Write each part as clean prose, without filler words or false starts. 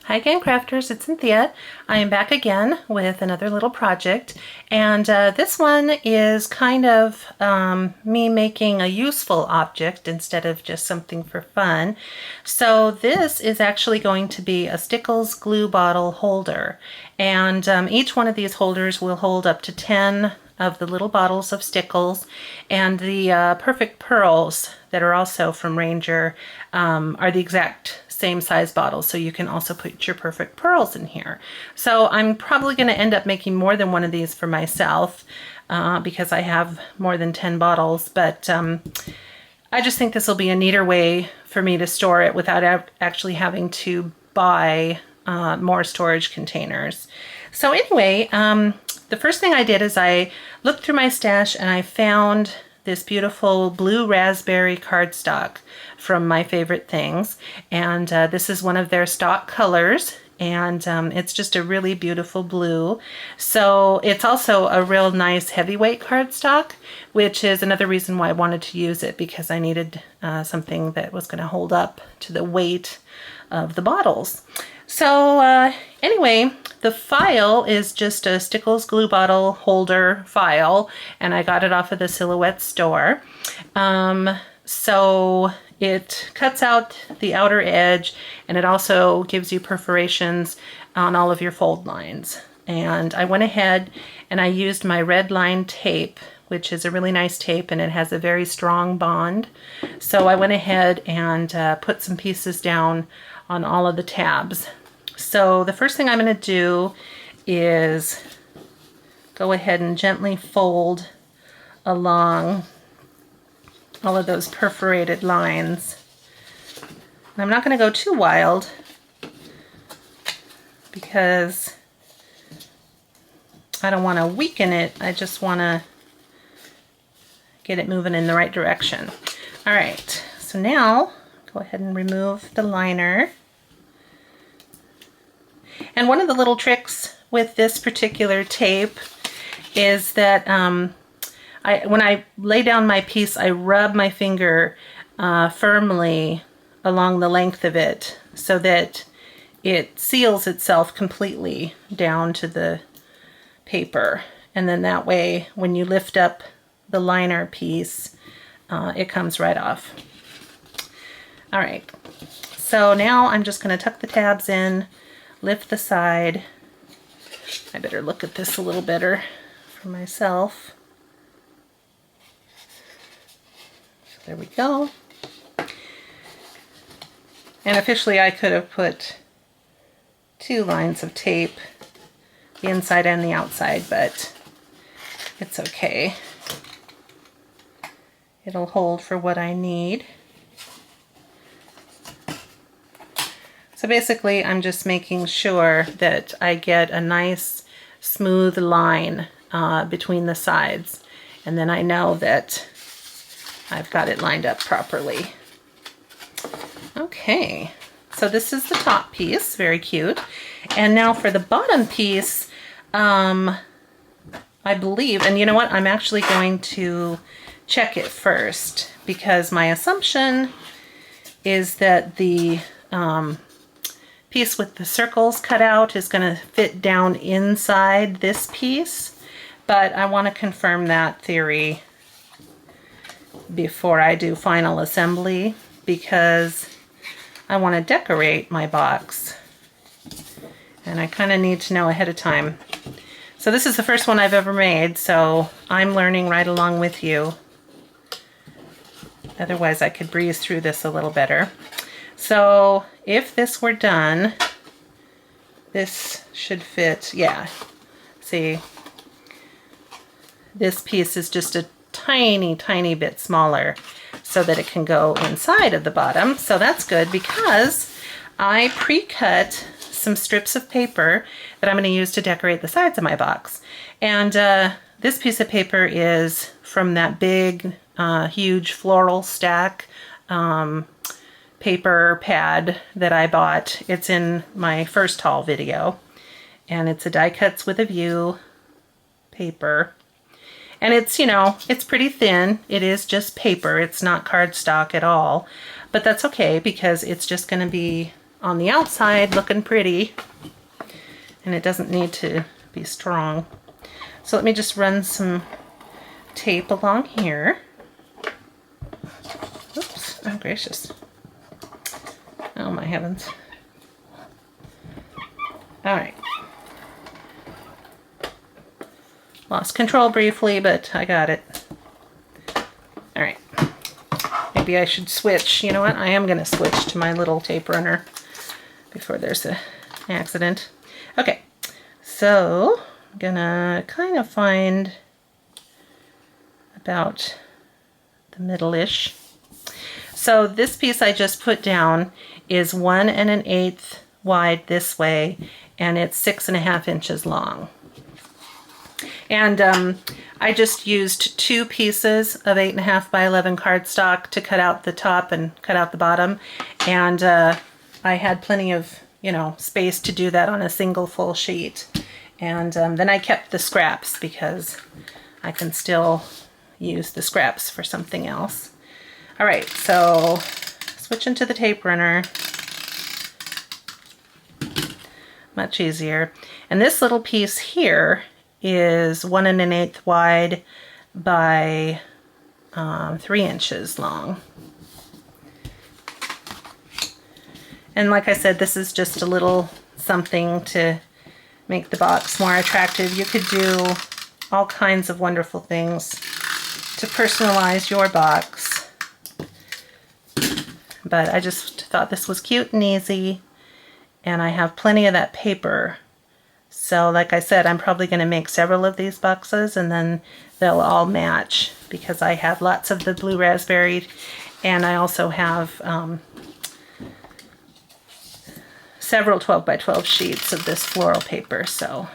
Hi Game Crafters, it's Cynthia. I am back again with another little project, and this one is kind of me making a useful object instead of just something for fun. So this is actually going to be a Stickles glue bottle holder, and each one of these holders will hold up to 10 of the little bottles of Stickles, and the Perfect Pearls that are also from Ranger are the exact same size bottles, so you can also put your Perfect Pearls in here. So I'm probably going to end up making more than one of these for myself because I have more than 10 bottles, but I just think this will be a neater way for me to store it without actually having to buy more storage containers. So anyway, the first thing I did is I looked through my stash and I found this beautiful blue raspberry cardstock from My Favorite Things, and this is one of their stock colors, and it's just a really beautiful blue. So it's also a real nice heavyweight cardstock, which is another reason why I wanted to use it, because I needed something that was going to hold up to the weight of the bottles. So anyway, the file is just a Stickles glue bottle holder file, and I got it off of the Silhouette store. So it cuts out the outer edge, and it also gives you perforations on all of your fold lines. And I went ahead and I used my red line tape, which is a really nice tape, and it has a very strong bond. So I went ahead and put some pieces down on all of the tabs. So the first thing I'm going to do is go ahead and gently fold along all of those perforated lines. And I'm not going to go too wild because I don't want to weaken it. I just want to get it moving in the right direction. All right, so now go ahead and remove the liner. And one of the little tricks with this particular tape is that when I lay down my piece, I rub my finger firmly along the length of it so that it seals itself completely down to the paper. And then that way, when you lift up the liner piece, it comes right off. All right, so now I'm just going to tuck the tabs in, lift the side. I better look at this a little better for myself. So there we go. And officially I could have put 2 lines of tape, the inside and the outside, but it's okay. It'll hold for what I need. So basically, I'm just making sure that I get a nice smooth line between the sides, and then I know that I've got it lined up properly. Okay, so this is the top piece, very cute. And now for the bottom piece, I believe, and you know what, I'm actually going to check it first, because my assumption is that the piece with the circles cut out is going to fit down inside this piece, but I want to confirm that theory before I do final assembly, because I want to decorate my box and I kind of need to know ahead of time. So this is the first one I've ever made, so I'm learning right along with you. Otherwise I could breeze through this a little better. So if this were done, this should fit, yeah. See, this piece is just a tiny, tiny bit smaller so that it can go inside of the bottom. So that's good, because I pre-cut some strips of paper that I'm going to use to decorate the sides of my box. And this piece of paper is from that big, huge floral stack paper pad that I bought. It's in my first haul video, and it's a die cuts with a view paper, and it's, you know, it's pretty thin. It is just paper, it's not cardstock at all, but that's okay because it's just going to be on the outside looking pretty, and it doesn't need to be strong. So let me just run some tape along here. Oops, oh gracious. Oh my heavens. All right. Lost control briefly, but I got it. All right. Maybe I should switch. You know what? I am going to switch to my little tape runner before there's an accident. Okay. So I'm going to kind of find about the middle-ish. So this piece I just put down is 1 1/8 wide this way, and it's 6.5 inches long. And I just used 2 pieces of 8.5 by 11 cardstock to cut out the top and cut out the bottom. And I had plenty of, you know, space to do that on a single full sheet. And then I kept the scraps because I can still use the scraps for something else. All right, so switching to the tape runner. Much easier. And this little piece here is 1 1/8 wide by 3 inches long. And like I said, this is just a little something to make the box more attractive. You could do all kinds of wonderful things to personalize your box. But I just thought this was cute and easy, and I have plenty of that paper. So like I said, I'm probably going to make several of these boxes, and then they'll all match because I have lots of the blue raspberry, and I also have several 12 by 12 sheets of this floral paper, so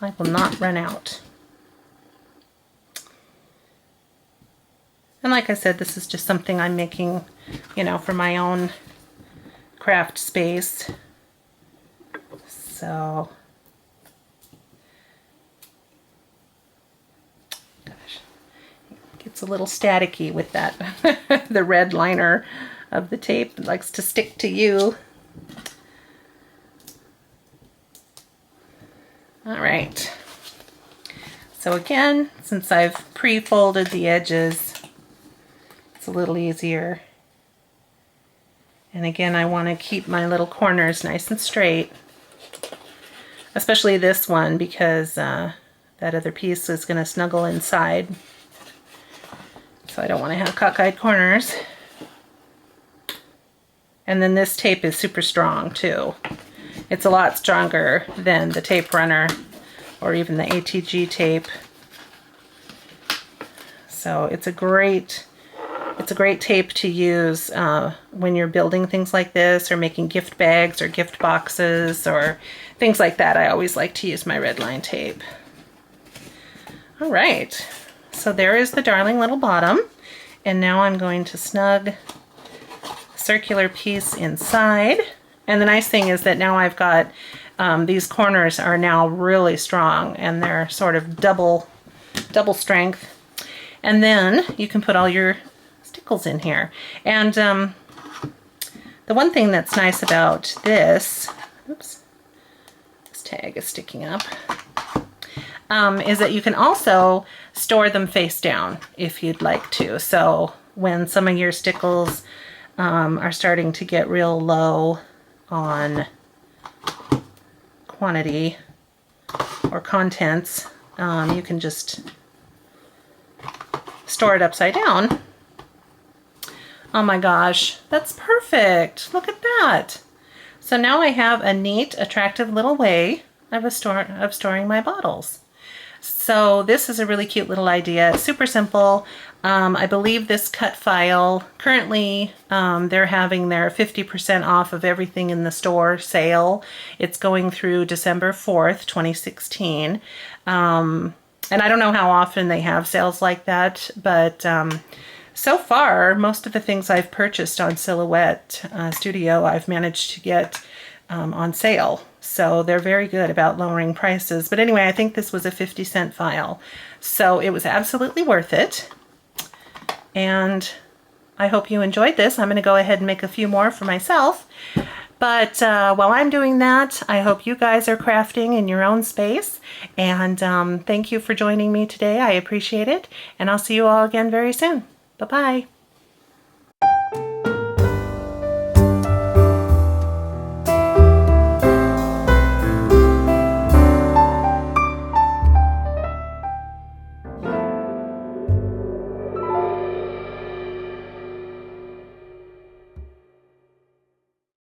I will not run out. And like I said, this is just something I'm making, you know, for my own craft space. So, gosh, it gets a little staticky with that. The red liner of the tape likes to stick to you. All right. So again, since I've pre-folded the edges, it's a little easier. And again, I want to keep my little corners nice and straight. Especially this one, because that other piece is going to snuggle inside. So I don't want to have cockeyed corners. And then this tape is super strong too. It's a lot stronger than the tape runner or even the ATG tape. So it's a great tape to use when you're building things like this, or making gift bags or gift boxes or things like that. I always like to use my red line tape. All right, so there is the darling little bottom, and now I'm going to snug a circular piece inside. And the nice thing is that now I've got these corners are now really strong, and they're sort of double strength. And then you can put all your stickles in here. And the one thing that's nice about this, oops, this tag is sticking up, is that you can also store them face down if you'd like to. So when some of your stickles are starting to get real low on quantity or contents, you can just store it upside down. Oh my gosh, that's perfect. Look at that. So now I have a neat, attractive little way of storing my bottles. So this is a really cute little idea. It's super simple. I believe this cut file, currently they're having their 50% off of everything in the store sale. It's going through December 4th, 2016. And I don't know how often they have sales like that, but so far, most of the things I've purchased on Silhouette Studio, I've managed to get on sale. So they're very good about lowering prices. But anyway, I think this was a 50-cent file. So it was absolutely worth it. And I hope you enjoyed this. I'm going to go ahead and make a few more for myself. But while I'm doing that, I hope you guys are crafting in your own space. And thank you for joining me today. I appreciate it. And I'll see you all again very soon. Bye-bye.